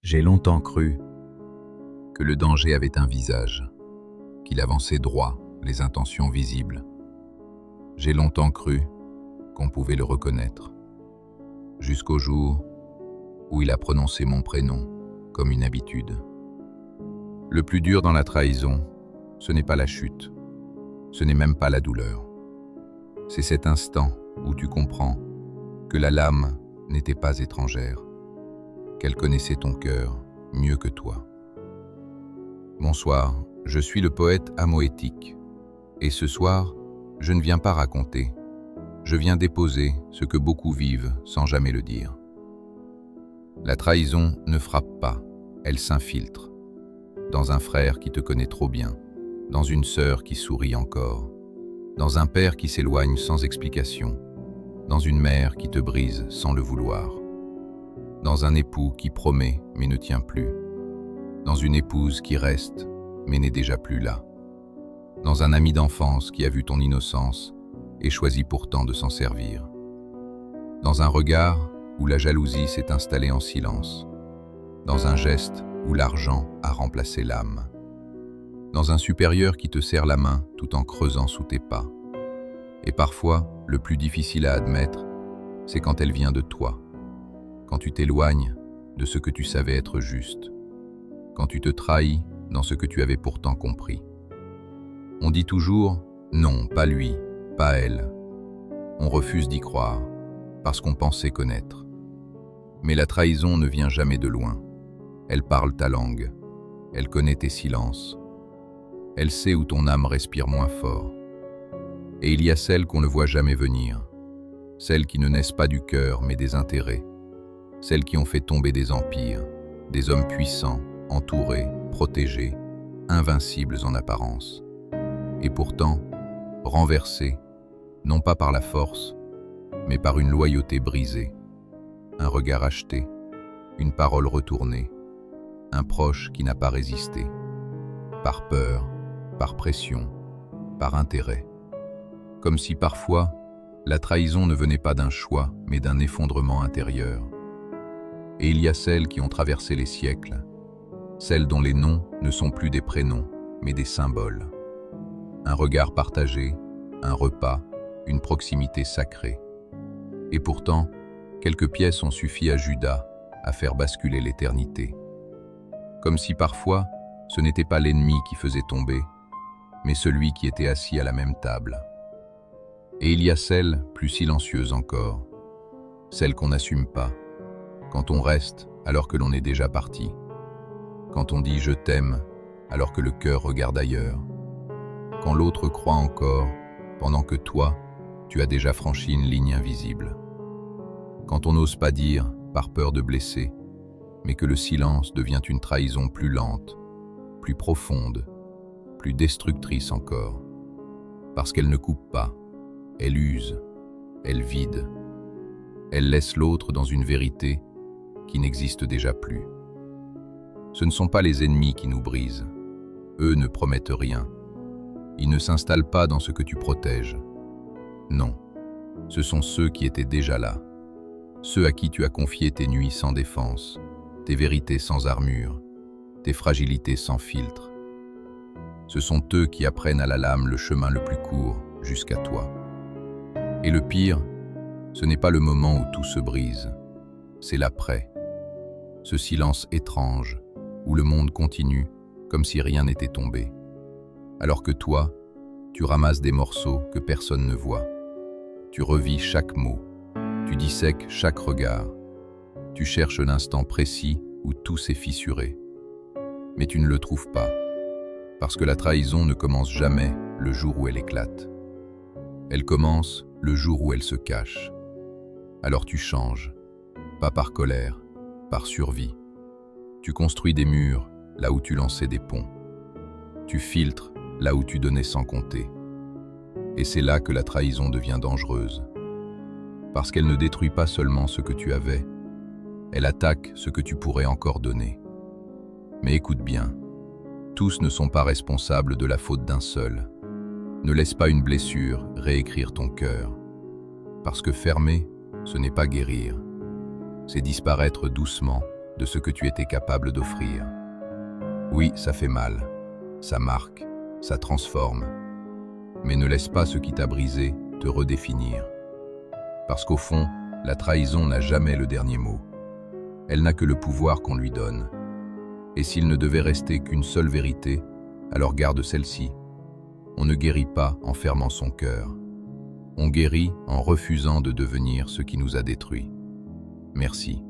J'ai longtemps cru que le danger avait un visage, qu'il avançait droit, les intentions visibles. J'ai longtemps cru qu'on pouvait le reconnaître, jusqu'au jour où il a prononcé mon prénom comme une habitude. Le plus dur dans la trahison, ce n'est pas la chute, ce n'est même pas la douleur. C'est cet instant où tu comprends que la lame n'était pas étrangère, qu'elle connaissait ton cœur mieux que toi. Bonsoir, je suis le poète amoétique, et ce soir, je ne viens pas raconter, je viens déposer ce que beaucoup vivent sans jamais le dire. La trahison ne frappe pas, elle s'infiltre. Dans un frère qui te connaît trop bien, dans une sœur qui sourit encore, dans un père qui s'éloigne sans explication, dans une mère qui te brise sans le vouloir, dans un époux qui promet mais ne tient plus, dans une épouse qui reste mais n'est déjà plus là, dans un ami d'enfance qui a vu ton innocence et choisit pourtant de s'en servir, dans un regard où la jalousie s'est installée en silence, dans un geste où l'argent a remplacé l'âme, dans un supérieur qui te serre la main tout en creusant sous tes pas. Et parfois, le plus difficile à admettre, c'est quand elle vient de toi, quand tu t'éloignes de ce que tu savais être juste, quand tu te trahis dans ce que tu avais pourtant compris. On dit toujours « non, pas lui, pas elle ». On refuse d'y croire, parce qu'on pensait connaître. Mais la trahison ne vient jamais de loin. Elle parle ta langue, elle connaît tes silences, elle sait où ton âme respire moins fort. Et il y a celles qu'on ne voit jamais venir, celles qui ne naissent pas du cœur mais des intérêts, celles qui ont fait tomber des empires, des hommes puissants, entourés, protégés, invincibles en apparence. Et pourtant, renversés, non pas par la force, mais par une loyauté brisée, un regard acheté, une parole retournée, un proche qui n'a pas résisté, par peur, par pression, par intérêt. Comme si parfois, la trahison ne venait pas d'un choix, mais d'un effondrement intérieur. Et il y a celles qui ont traversé les siècles, celles dont les noms ne sont plus des prénoms, mais des symboles. Un regard partagé, un repas, une proximité sacrée. Et pourtant, quelques pièces ont suffi à Judas à faire basculer l'éternité. Comme si parfois, ce n'était pas l'ennemi qui faisait tomber, mais celui qui était assis à la même table. Et il y a celles, plus silencieuses encore, celles qu'on n'assume pas, quand on reste alors que l'on est déjà parti, quand on dit « je t'aime » alors que le cœur regarde ailleurs, quand l'autre croit encore pendant que toi, tu as déjà franchi une ligne invisible, quand on n'ose pas dire par peur de blesser, mais que le silence devient une trahison plus lente, plus profonde, plus destructrice encore, parce qu'elle ne coupe pas, elle use, elle vide, elle laisse l'autre dans une vérité qui n'existe déjà plus. Ce ne sont pas les ennemis qui nous brisent, eux ne promettent rien, ils ne s'installent pas dans ce que tu protèges. Non, ce sont ceux qui étaient déjà là, ceux à qui tu as confié tes nuits sans défense, tes vérités sans armure, tes fragilités sans filtre. Ce sont eux qui apprennent à la lame le chemin le plus court jusqu'à toi. Et le pire, ce n'est pas le moment où tout se brise, c'est l'après. Ce silence étrange, où le monde continue comme si rien n'était tombé. Alors que toi, tu ramasses des morceaux que personne ne voit. Tu revis chaque mot, tu dissèques chaque regard. Tu cherches l'instant précis où tout s'est fissuré. Mais tu ne le trouves pas, parce que la trahison ne commence jamais le jour où elle éclate. Elle commence le jour où elle se cache. Alors tu changes, pas par colère, par survie. Tu construis des murs là où tu lançais des ponts. Tu filtres là où tu donnais sans compter. Et c'est là que la trahison devient dangereuse. Parce qu'elle ne détruit pas seulement ce que tu avais, elle attaque ce que tu pourrais encore donner. Mais écoute bien, tous ne sont pas responsables de la faute d'un seul. Ne laisse pas une blessure réécrire ton cœur. Parce que fermer, ce n'est pas guérir. C'est disparaître doucement, de ce que tu étais capable d'offrir. Oui, ça fait mal, ça marque, ça transforme, mais ne laisse pas ce qui t'a brisé te redéfinir. Parce qu'au fond, la trahison n'a jamais le dernier mot. Elle n'a que le pouvoir qu'on lui donne. Et s'il ne devait rester qu'une seule vérité, alors garde celle-ci. On ne guérit pas en fermant son cœur. On guérit en refusant de devenir ce qui nous a détruits. Merci.